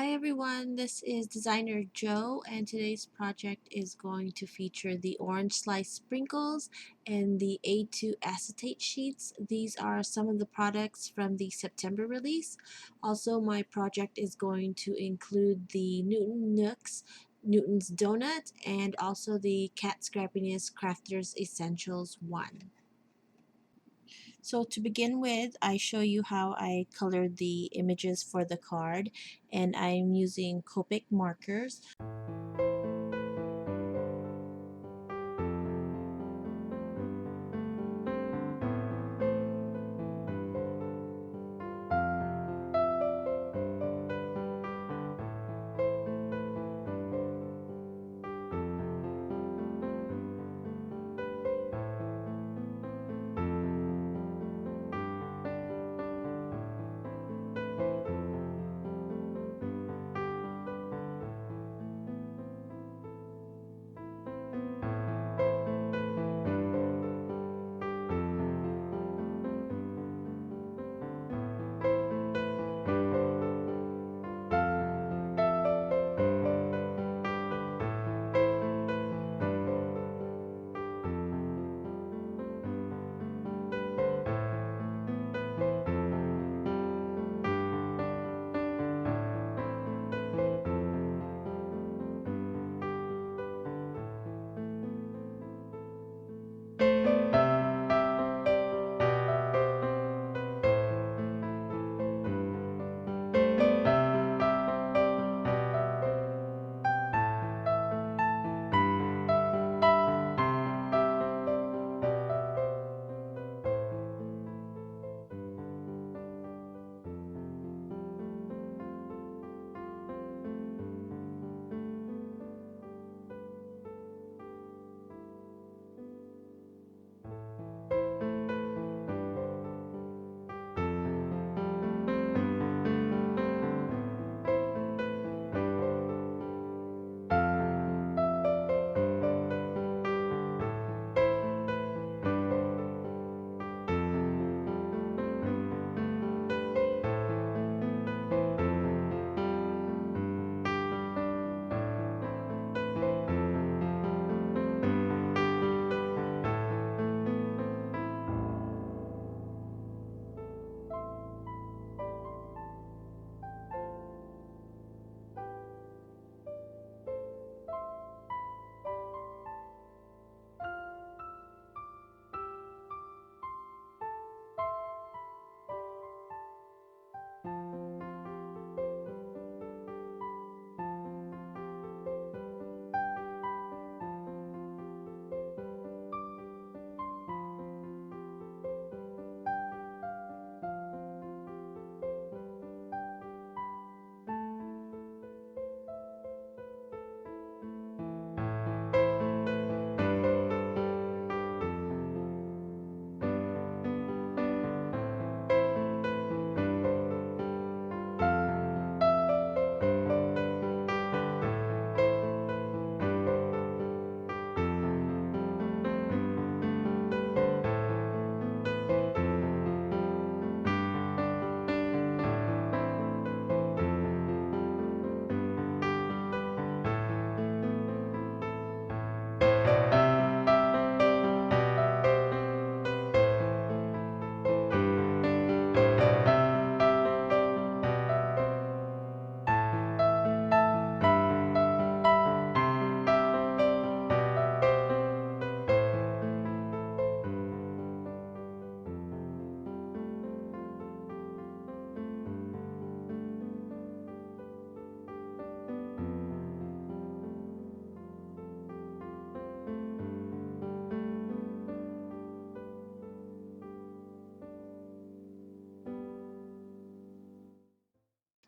Hi everyone, this is Designer Joe, and today's project is going to feature the orange slice sprinkles and the A2 Acetate Sheets. These are some of the products from the September release. Also, my project is going to include the Nooks, Newton's Donut, and also the Kat Scrappiness Crafters Essentials 1. So to begin with, I show you how I colored the images for the card, and I'm using Copic markers.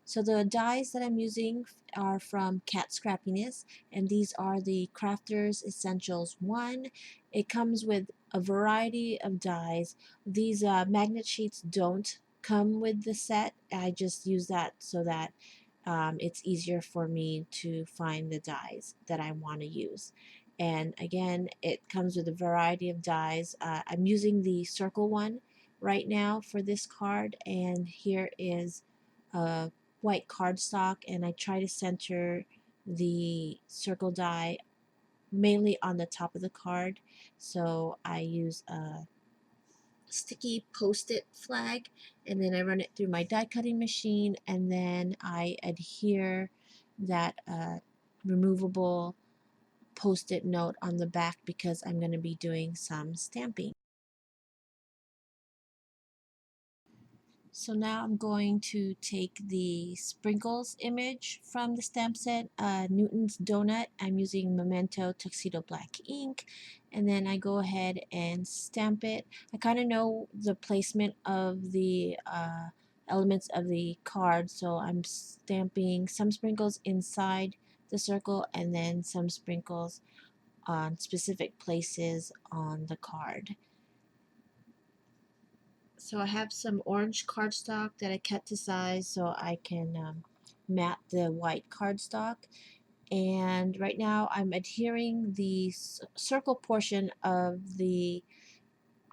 So the dies that I'm using are from Kat Scrappiness, and these are the Crafters Essentials 1. It comes with a variety of dies. These magnet sheets don't come with the set. I just use that so that it's easier for me to find the dies that I want to use. And again, it comes with a variety of dies. I'm using the circle one right now for this card, and here is a white cardstock, and I try to center the circle die mainly on the top of the card. So I use a sticky post-it flag, and then I run it through my die cutting machine, and then I adhere that removable post-it note on the back because I'm going to be doing some stamping. So now I'm going to take the sprinkles image from the stamp set, Newton's Donut. I'm using Memento Tuxedo Black ink, and then I go ahead and stamp it. I kind of know the placement of the elements of the card, so I'm stamping some sprinkles inside the circle and then some sprinkles on specific places on the card. So I have some orange cardstock that I cut to size so I can mat the white cardstock. And right now I'm adhering the circle portion of the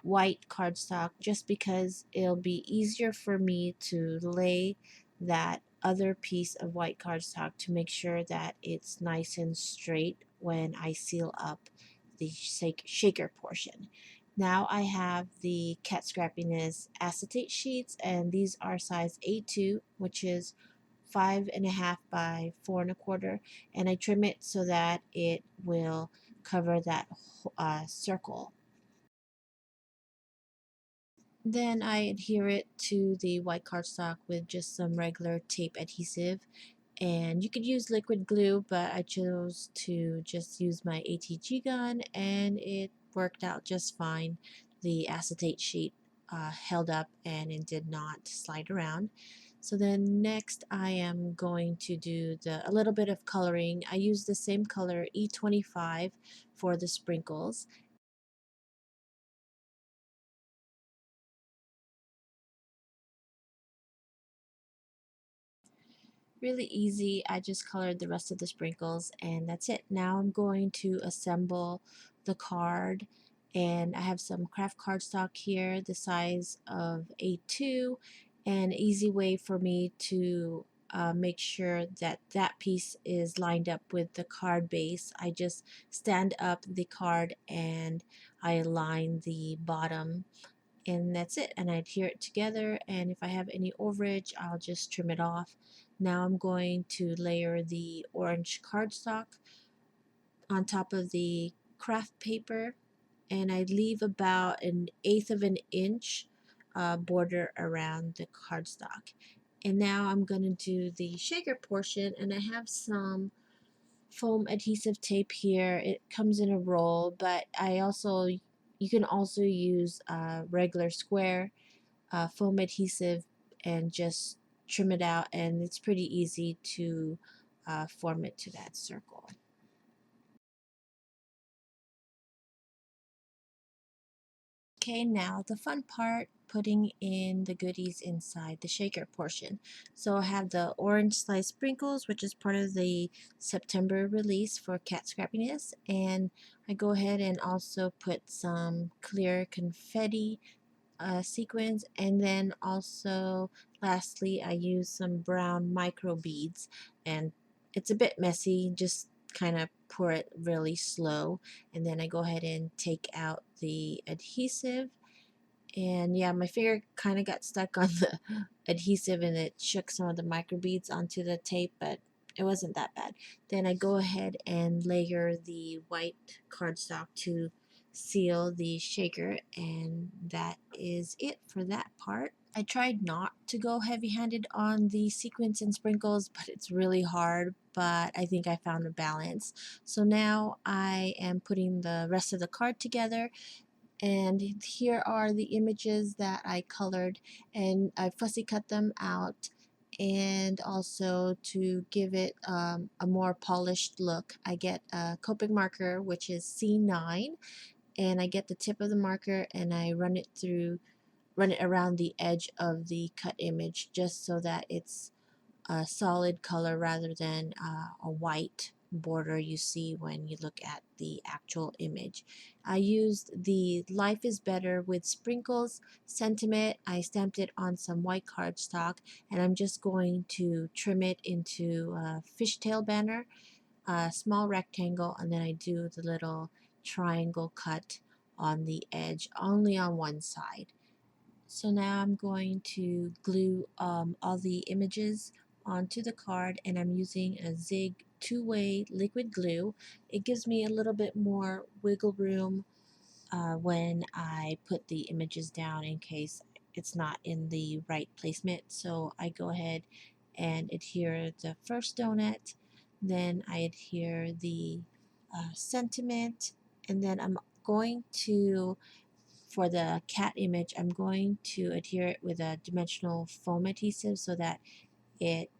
white cardstock just because it'll be easier for me to lay that other piece of white cardstock to make sure that it's nice and straight when I seal up the shaker portion. Now I have the Kat Scrappiness Acetate Sheets, and these are size A2, which is 5.5 by 4.25, and I trim it so that it will cover that circle. Then I adhere it to the white cardstock with just some regular tape adhesive, and you could use liquid glue, but I chose to just use my ATG gun and it worked out just fine. The acetate sheet held up and it did not slide around. So then next I am going to do a little bit of coloring. I use the same color E25 for the sprinkles. Really easy. I just colored the rest of the sprinkles and that's it. Now I'm going to assemble the card, and I have some craft cardstock here the size of A2, and easy way for me to make sure that that piece is lined up with the card base. I just stand up the card and I align the bottom, and that's it, and I adhere it together, and if I have any overage I'll just trim it off. Now I'm going to layer the orange cardstock on top of the craft paper, and I leave about 1/8 of an inch border around the cardstock. And now I'm going to do the shaker portion, and I have some foam adhesive tape here. It comes in a roll, but you can also use regular square foam adhesive and just trim it out, and it's pretty easy to form it to that circle. Okay, now the fun part, putting in the goodies inside the shaker portion. So I have the orange slice sprinkles, which is part of the September release for Kat Scrappiness, and I go ahead and also put some clear confetti sequins, and then also lastly I use some brown micro beads, and it's a bit messy, just kind of pour it really slow, and then I go ahead and take out the adhesive. And yeah, my finger kind of got stuck on the adhesive and it shook some of the microbeads onto the tape, but it wasn't that bad. Then I go ahead and layer the white cardstock to seal the shaker, and that is it for that part. I tried not to go heavy-handed on the sequins and sprinkles, but it's really hard, but I think I found a balance. So now I am putting the rest of the card together, and here are the images that I colored, and I fussy cut them out, and also to give it a more polished look I get a Copic marker, which is C9, and I get the tip of the marker and I run it around the edge of the cut image just so that it's a solid color rather than a white border you see when you look at the actual image. I used the Life is Better with Sprinkles sentiment. I stamped it on some white cardstock, and I'm just going to trim it into a fishtail banner, a small rectangle, and then I do the little triangle cut on the edge only on one side. So now I'm going to glue all the images onto the card, and I'm using a Zig two-way liquid glue. It gives me a little bit more wiggle room when I put the images down in case it's not in the right placement. So I go ahead and adhere the first donut, then I adhere the sentiment, and then I'm going to, for the cat image, I'm going to adhere it with a dimensional foam adhesive so that it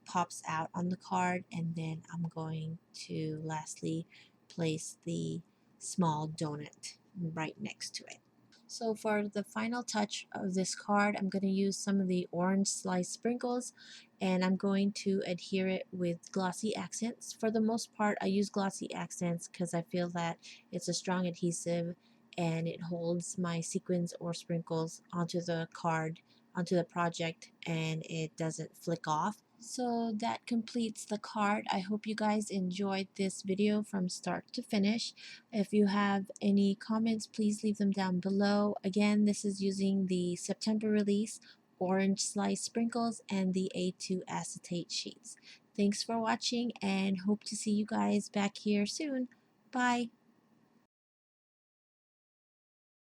pops out on the card, and then I'm going to lastly place the small donut right next to it. So for the final touch of this card, I'm going to use some of the orange slice sprinkles, and I'm going to adhere it with glossy accents. For the most part, I use glossy accents because I feel that it's a strong adhesive and it holds my sequins or sprinkles onto the card, onto the project, and it doesn't flick off. So that completes the card. I hope you guys enjoyed this video from start to finish. If you have any comments, please leave them down below. Again, this is using the September Release orange slice sprinkles and the A2 Acetate Sheets. Thanks for watching, and hope to see you guys back here soon. Bye!